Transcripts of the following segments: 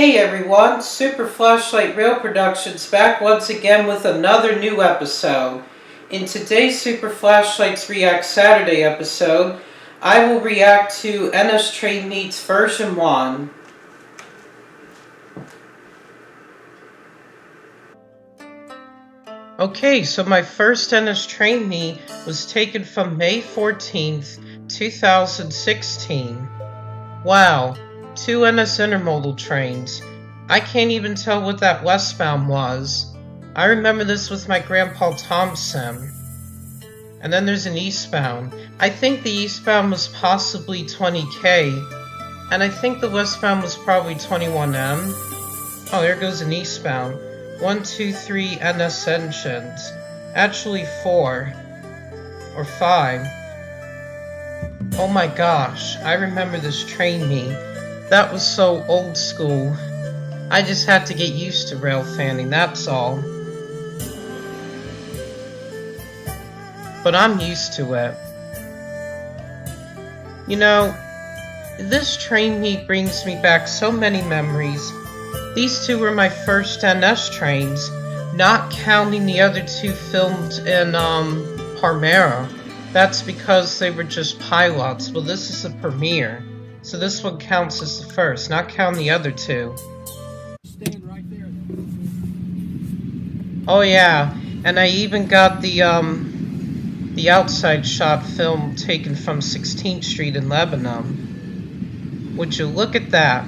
Hey everyone, Super Flashlight Rail Productions back once again with another new episode. In today's Super Flashlights React Saturday episode, I will react to NS Train Meets version 1. Okay, so my first NS Train Meet was taken from May 14th, 2016. Wow, 2 NS Intermodal trains. I can't even tell what that westbound was. I remember this with my grandpa Thompson. And then there's an eastbound. I think the eastbound was possibly 20K. And I think the westbound was probably 21M. Oh, there goes an eastbound. 1, 2, 3 NS engines. Actually 4. Or 5. Oh my gosh, I remember this train meet. That was so old school. I just had to get used to rail fanning, that's all. But I'm used to it. You know, this train meet brings me back so many memories. These 2 were my first NS trains, not counting the other 2 filmed in Palmyra. That's because they were just pilots. Well, this is a premiere, so this one counts as the first, not counting the other 2. Stand right there. Oh yeah, and I even got the outside shot film taken from 16th Street in Lebanon. Would you look at that?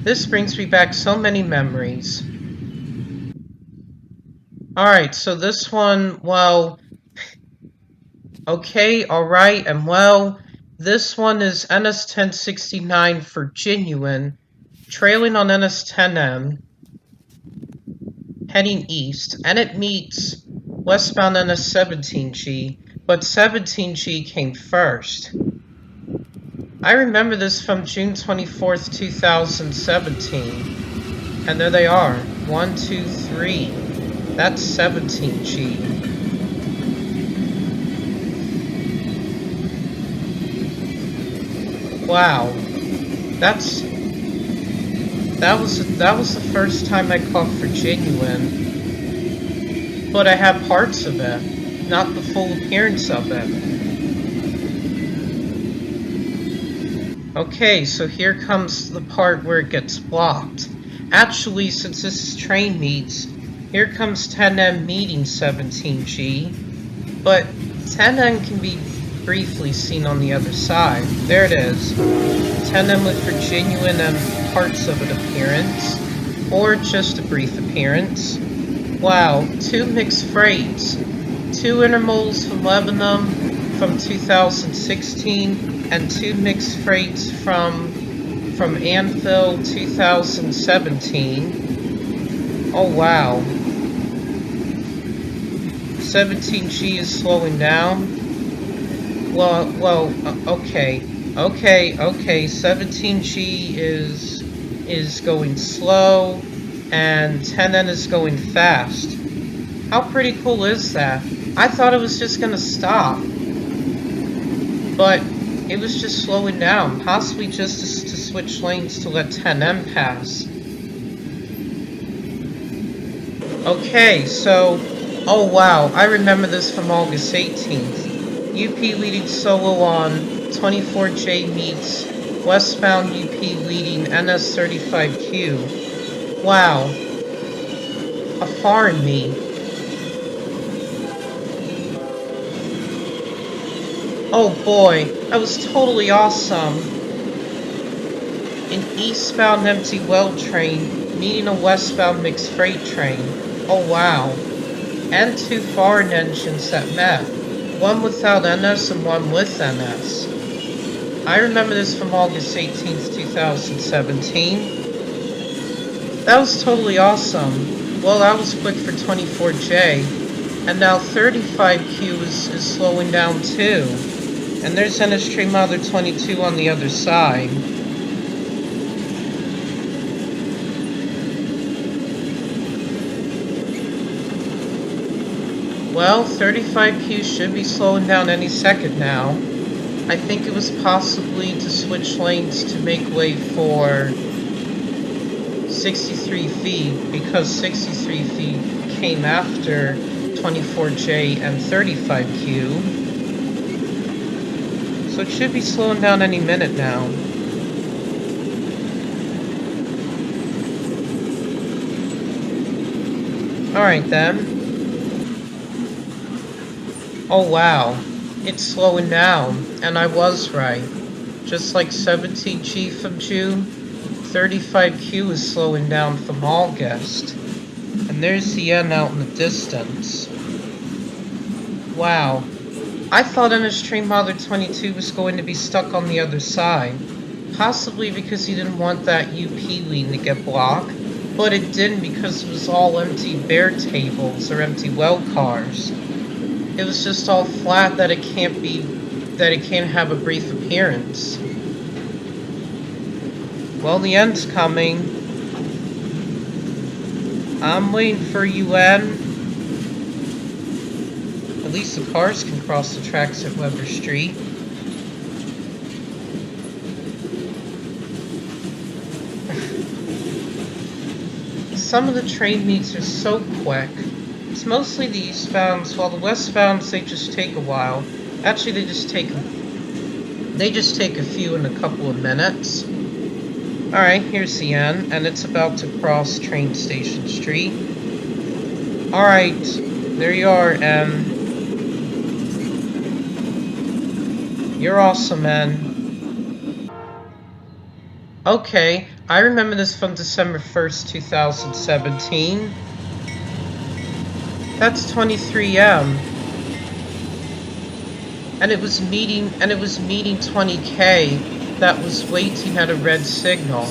This brings me back so many memories. Alright, so this one, well, okay, alright, and well, this one is NS 1069 for Genuine, trailing on NS 10M, heading east, and it meets westbound NS 17G, but 17G came first. I remember this from June 24th, 2017, and there they are, 1, 2, 3, that's 17G. Wow, that was the first time I caught for Genuine, but I have parts of it, not the full appearance of it. Okay, so here comes the part where it gets blocked. Actually, since this is train meets, here comes 10M meeting 17G, but 10M can be briefly seen on the other side. There it is. 10M with for Genuine and parts of an appearance, or just a brief appearance. Wow, 2 mixed freights. 2 intermodals from Lebanon from 2016, and 2 mixed freights from Anvil 2017. Oh wow. 17G is slowing down. Well, okay, 17G is going slow, and 10N is going fast. How pretty cool is that? I thought it was just gonna stop, but it was just slowing down, possibly just to switch lanes to let 10M pass. Okay, so, oh wow, I remember this from August 18th. UP leading solo on 24J meets westbound UP leading NS35Q. Wow. A foreign meet. Oh boy, that was totally awesome. An eastbound empty well train meeting a westbound mixed freight train. Oh wow. And 2 foreign engines that met. One without NS and one with NS. I remember this from August 18th, 2017. That was totally awesome. Well, that was quick for 24J. And now 35Q is slowing down too. And there's NS Train Model 22 on the other side. Well, 35Q should be slowing down any second now. I think it was possibly to switch lanes to make way for 63 feet because 63 feet came after 24J and 35Q. So it should be slowing down any minute now. Alright then. Oh wow, it's slowing down, and I was right. Just like 17G from June, 35Q is slowing down from August. And there's the end out in the distance. Wow. I thought NS Model 22 was going to be stuck on the other side. Possibly because he didn't want that UP lead to get blocked. But it didn't because it was all empty bear tables or empty well cars. It was just all flat that it can't have a brief appearance. Well, the end's coming. I'm waiting for UN. At least the cars can cross the tracks at Weber Street. Some of the train meets are so quick. It's mostly the eastbounds, while the westbounds, they just take a while. Actually, they just take a few in a couple of minutes. Alright, here's the end, and it's about to cross Train Station Street. Alright, there you are, M. You're awesome, N. Okay, I remember this from December 1st, 2017. That's 23M. And it was meeting 20K that was waiting at a red signal.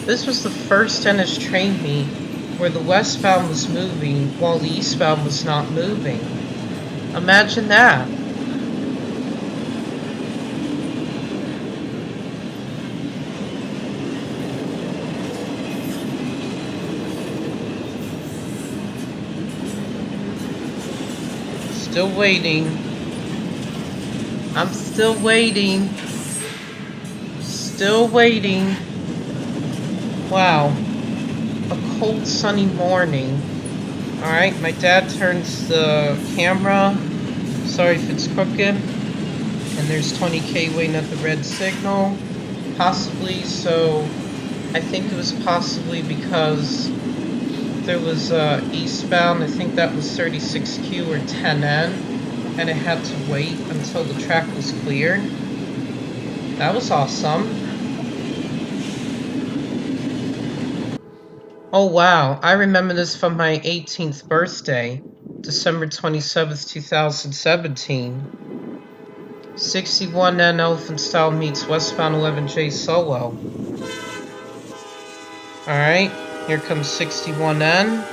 This was the first NS train meet where the westbound was moving while the eastbound was not moving. Imagine that. Still waiting. I'm still waiting. Still waiting. Wow. A cold sunny morning. Alright, my dad turns the camera. Sorry if it's crooked. And there's 20K waiting at the red signal. Possibly, so I think it was possibly because there was eastbound, I think that was 36Q or 10N, and it had to wait until the track was cleared. That was awesome. Oh wow, I remember this from my 18th birthday, December 27th, 2017. 61N Elephant Style meets westbound 11J solo. Alright. Here comes 61N,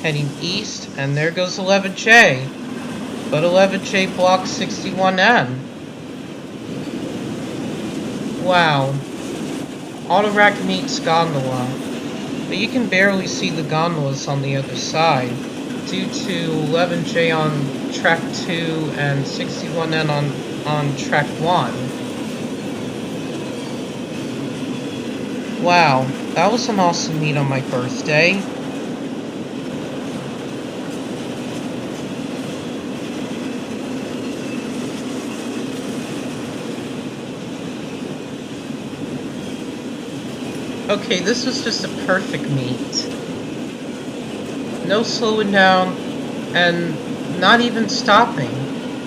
heading east, and there goes 11J. But 11J blocks 61N. Wow. Autorack meets gondola. But you can barely see the gondolas on the other side, due to 11J on track 2 and 61N on track 1. Wow, that was an awesome meet on my birthday. Okay, this was just a perfect meet. No slowing down, and not even stopping.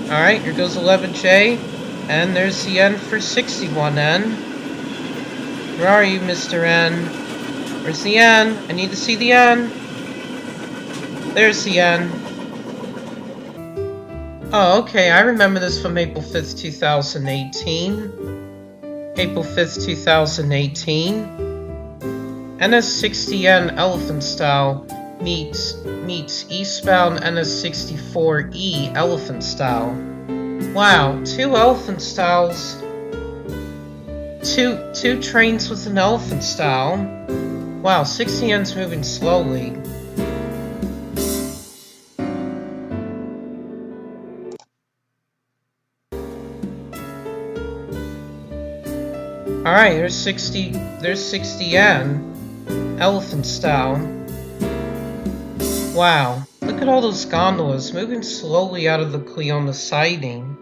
Alright, here goes 11J, and there's the end for 61N. Where are you, Mr. N? Where's the N? I need to see the N. There's the N. Oh, okay, I remember this from April 5th, 2018. April 5th, 2018. NS60N Elephant Style meets eastbound NS64E Elephant Style. Wow, two Elephant Styles. Two trains with an Elephant Style. Wow, 60N's moving slowly. Alright, there's 60 yen. Elephant style. Wow, look at all those gondolas moving slowly out of the Cleona siding.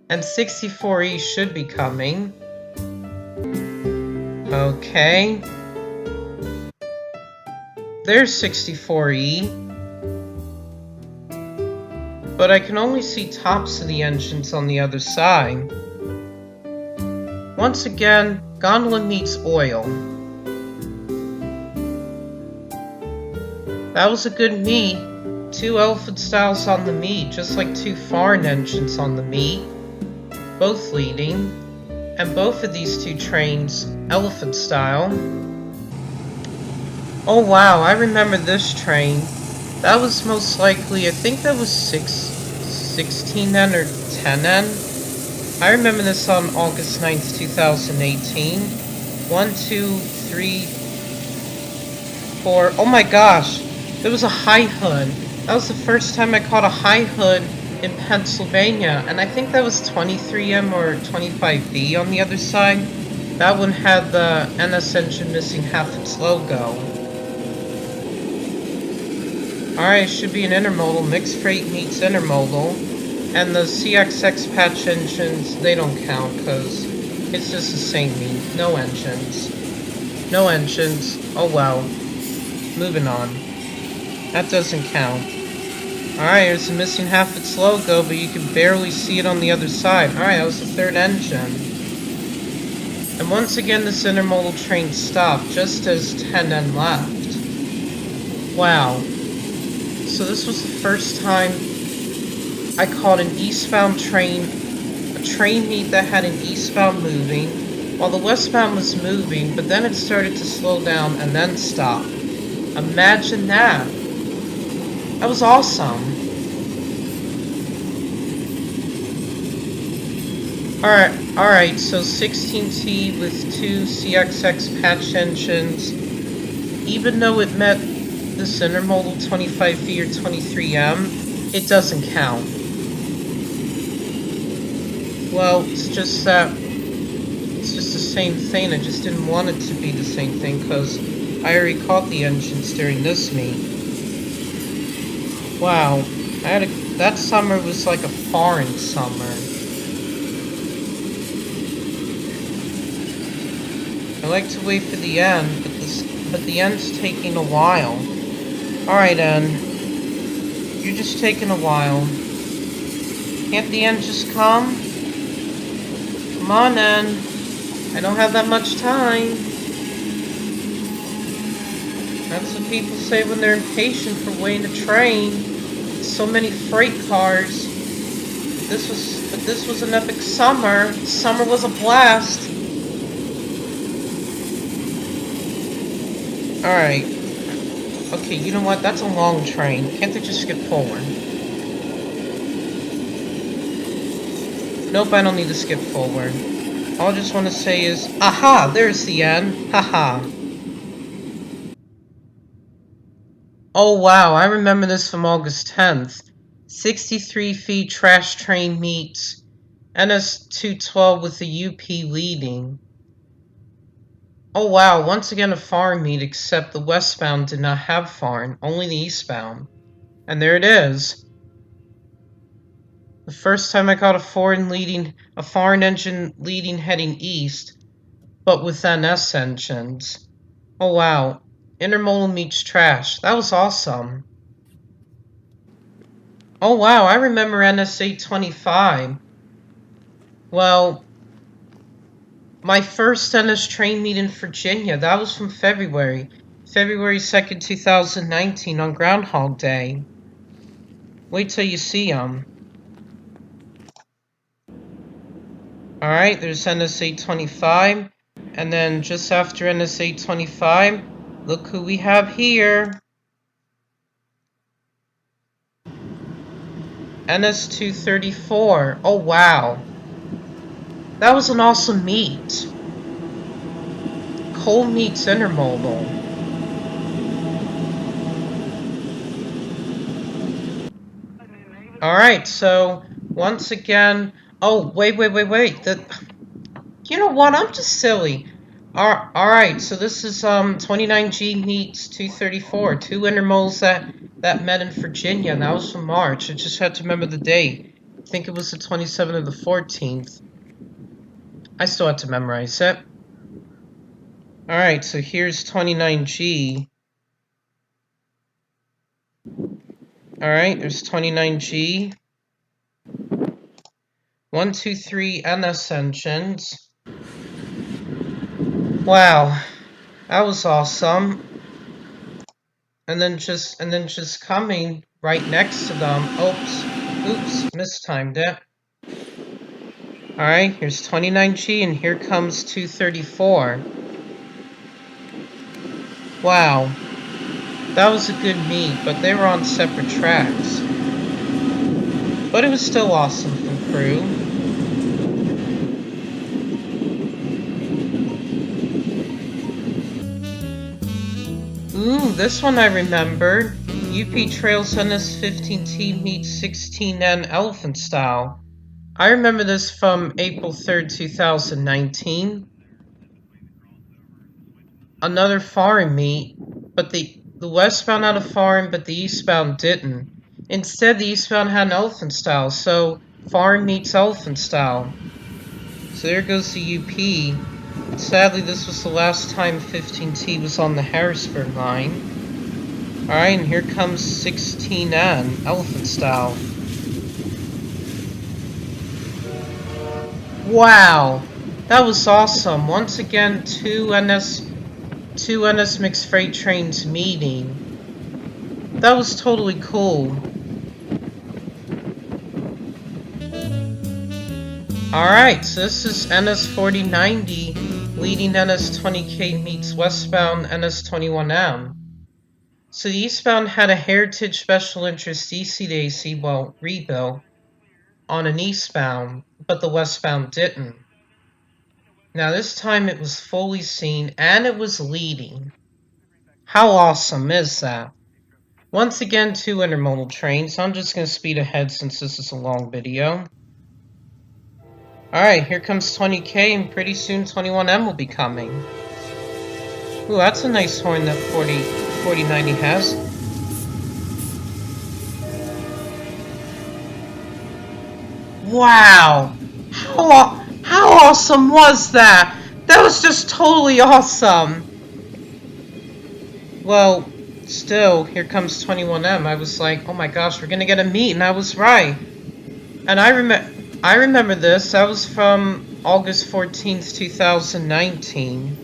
And 64E should be coming. Okay. There's 64E. But I can only see tops of the engines on the other side. Once again, gondola meets oil. That was a good meet. 2 elephant styles on the meet, just like 2 foreign engines on the meet. Both leading. And both of these 2 trains, elephant style. Oh wow, I remember this train. That was most likely, I think that was 16N or 10N. I remember this on August 9th, 2018. 1, 2, 3, 4. Oh my gosh, there was a high hood. That was the first time I caught a high hood in Pennsylvania, and I think that was 23M or 25B on the other side. That one had the NS engine missing half its logo. Alright, it should be an intermodal. Mixed freight meets intermodal. And the CXX patch engines, they don't count because it's just the same meet. No engines. No engines. Oh well. Moving on. That doesn't count. Alright, it's missing half its logo, but you can barely see it on the other side. Alright, that was the 3rd engine. And once again, this intermodal train stopped just as 10N left. Wow. So this was the first time I caught an eastbound train, a train meet that had an eastbound moving, while the westbound was moving, but then it started to slow down and then stop. Imagine that. That was awesome. Alright, so 16T with 2 CXX patch engines, even though it met this intermodal 25V or 23M, it doesn't count. Well, it's just the same thing. I just didn't want it to be the same thing because I already caught the engines during this meet. Wow, that summer was like a foreign summer. I like to wait for the end, but the end's taking a while. Alright, N. You're just taking a while. Can't the end just come? Come on, N. I don't have that much time. That's what people say when they're impatient for waiting a train. So many freight cars. But this was an epic summer. Summer was a blast. Alright. Okay, you know what? That's a long train. Can't they just skip forward? Nope, I don't need to skip forward. All I just want to say is, aha! There's the end. Haha. Oh wow, I remember this from August 10th. 63 feet trash train meets NS212 with the UP leading. Oh wow, once again a foreign meet, except the westbound did not have foreign, only the eastbound. And there it is. The first time I caught a foreign engine leading heading east, but with NS engines. Oh wow, intermodal meets trash. That was awesome. Oh wow, I remember NS825. Well, my first NS train meet in Virginia, that was from February 2nd, 2019 on Groundhog Day. Wait till you see them. Alright, there's NS825, and then just after NS825, look who we have here. NS234. Oh wow. That was an awesome meet. Coal meets intermodal. Alright, so once again, oh wait. You You know what? I'm just silly. Alright, so this is 29G meets 234. Two intermoles that met in Virginia, and that was from March. I just had to remember the date. I think it was the 27th or the 14th. I still had to memorize it. Alright, so here's 29G. Alright, there's 29G. 1, 2, 3 NS engines. Wow, that was awesome. And then just coming right next to them. Oops, mistimed it. Alright, here's 29G and here comes 234. Wow. That was a good meet, but they were on separate tracks. But it was still awesome from Crew. Ooh, this one I remembered. UP Trails NS 15T meets 16N Elephant Style. I remember this from April 3rd, 2019. Another foreign meet, but the westbound had a foreign, but the eastbound didn't. Instead, the eastbound had an Elephant Style, so foreign meets Elephant Style. So there goes the UP. Sadly, this was the last time 15T was on the Harrisburg line. Alright, and here comes 16N, Elephant Style. Wow, that was awesome. Once again, two NS mixed freight trains meeting. That was totally cool. Alright, so this is NS 4090 leading NS 20K meets westbound NS 21M. So the eastbound had a Heritage Special Interest DC to AC, well, rebuild on an eastbound, but the westbound didn't. Now this time it was fully seen and it was leading. How awesome is that? Once again, two intermodal trains. I'm just going to speed ahead since this is a long video. Alright, here comes 20K and pretty soon 21M will be coming. Ooh, that's a nice horn that 4090 has. Wow! How awesome was that? That was just totally awesome! Well, still, here comes 21M. I was like, oh my gosh, we're gonna get a meet, and I was right. And I remember this. That was from August 14th, 2019.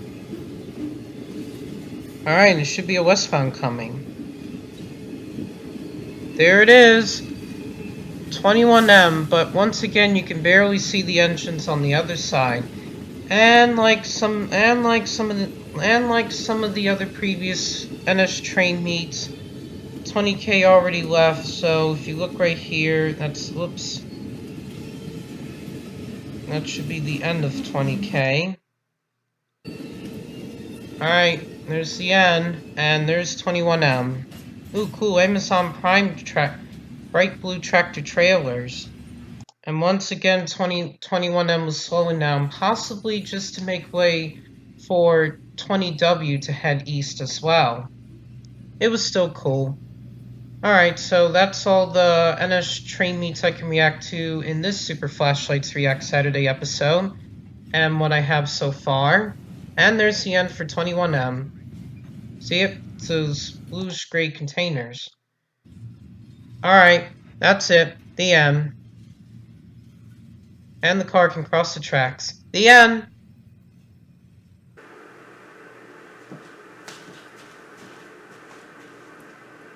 Alright, and it should be a westbound coming. There it is. 21M, but once again you can barely see the engines on the other side. And like some of the other previous NS train meets, 20K already left, so if you look right here, that's, whoops. That should be the end of 20K. Alright, there's the end, and there's 21M. Ooh, cool, Amazon Prime bright blue tractor trailers. And once again, 21M was slowing down, possibly just to make way for 20W to head east as well. It was still cool. Alright, so that's all the NS train meets I can react to in this Super Flashlights React Saturday episode, and what I have so far. And there's the end for 21M. See it? It's those bluish-gray containers. Alright, that's it. The end. And the car can cross the tracks. The end!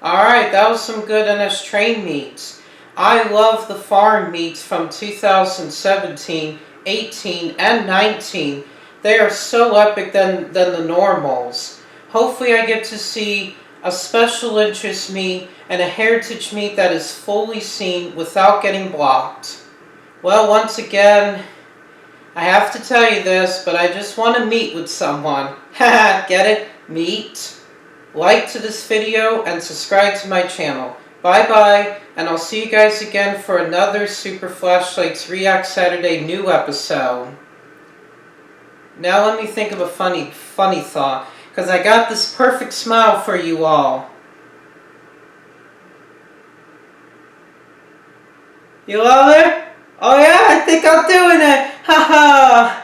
Alright, that was some good NS train meets. I love the foreign meets from 2017, 18, and 19. They are so epic than the normals. Hopefully I get to see a special interest meet and a heritage meet that is fully seen without getting blocked. Well, once again, I have to tell you this, but I just want to meet with someone. Haha, get it? Meet? Like to this video and subscribe to my channel. Bye bye, and I'll see you guys again for another Super Flashlights React Saturday new episode. Now let me think of a funny thought, because I got this perfect smile for you all. You all there? Oh yeah, I think I'm doing it! Haha!